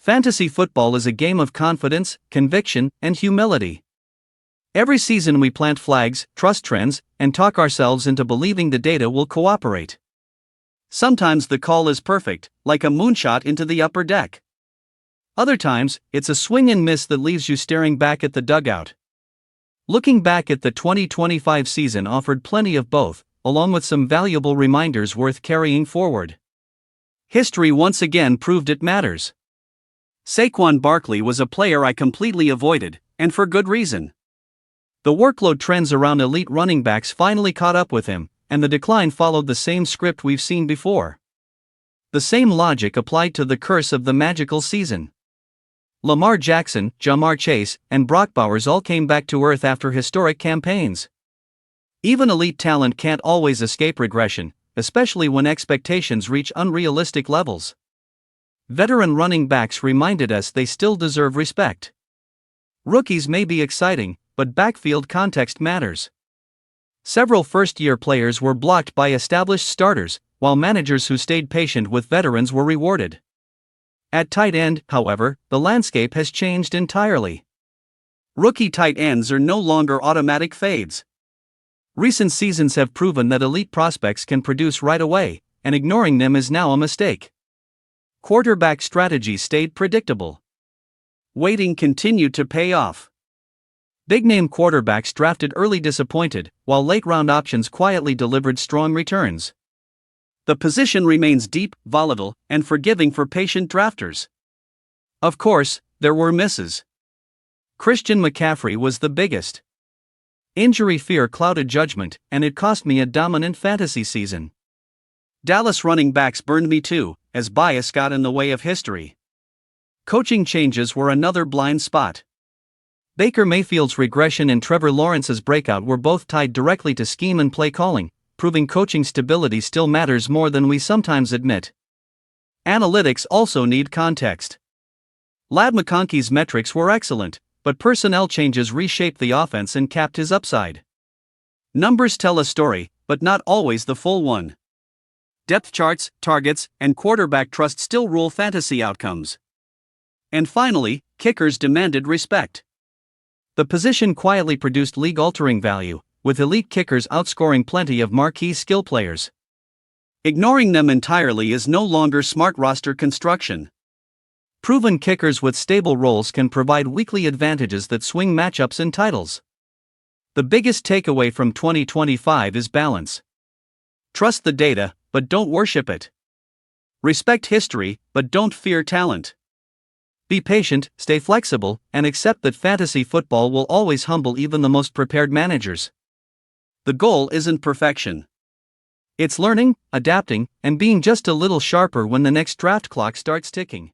Fantasy football is a game of confidence, conviction, and humility. Every season we plant flags, trust trends, and talk ourselves into believing the data will cooperate. Sometimes the call is perfect, like a moonshot into the upper deck. Other times, it's a swing and miss that leaves you staring back at the dugout. Looking back at the 2025 season offered plenty of both, along with some valuable reminders worth carrying forward. History once again proved it matters. Saquon Barkley was a player I completely avoided, and for good reason. The workload trends around elite running backs finally caught up with him, and the decline followed the same script we've seen before. The same logic applied to the curse of the magical season. Lamar Jackson, Ja'Marr Chase, and Brock Bowers all came back to earth after historic campaigns. Even elite talent can't always escape regression, especially when expectations reach unrealistic levels. Veteran running backs reminded us they still deserve respect. Rookies may be exciting, but backfield context matters. Several first-year players were blocked by established starters, while managers who stayed patient with veterans were rewarded. At tight end, however, the landscape has changed entirely. Rookie tight ends are no longer automatic fades. Recent seasons have proven that elite prospects can produce right away, and ignoring them is now a mistake. Quarterback strategies stayed predictable. Waiting continued to pay off. Big-name quarterbacks drafted early disappointed, while late-round options quietly delivered strong returns. The position remains deep, volatile, and forgiving for patient drafters. Of course, there were misses. Christian McCaffrey was the biggest. Injury fear clouded judgment, and it cost me a dominant fantasy season. Dallas running backs burned me too, as bias got in the way of history. Coaching changes were another blind spot. Baker Mayfield's regression and Trevor Lawrence's breakout were both tied directly to scheme and play calling, proving coaching stability still matters more than we sometimes admit. Analytics also need context. Ladd McConkey's metrics were excellent, but personnel changes reshaped the offense and capped his upside. Numbers tell a story, but not always the full one. Depth charts, targets, and quarterback trust still rule fantasy outcomes. And finally, kickers demanded respect. The position quietly produced league-altering value, with elite kickers outscoring plenty of marquee skill players. Ignoring them entirely is no longer smart roster construction. Proven kickers with stable roles can provide weekly advantages that swing matchups and titles. The biggest takeaway from 2025 is balance. Trust the data, but don't worship it. Respect history, but don't fear talent. Be patient, stay flexible, and accept that fantasy football will always humble even the most prepared managers. The goal isn't perfection. It's learning, adapting, and being just a little sharper when the next draft clock starts ticking.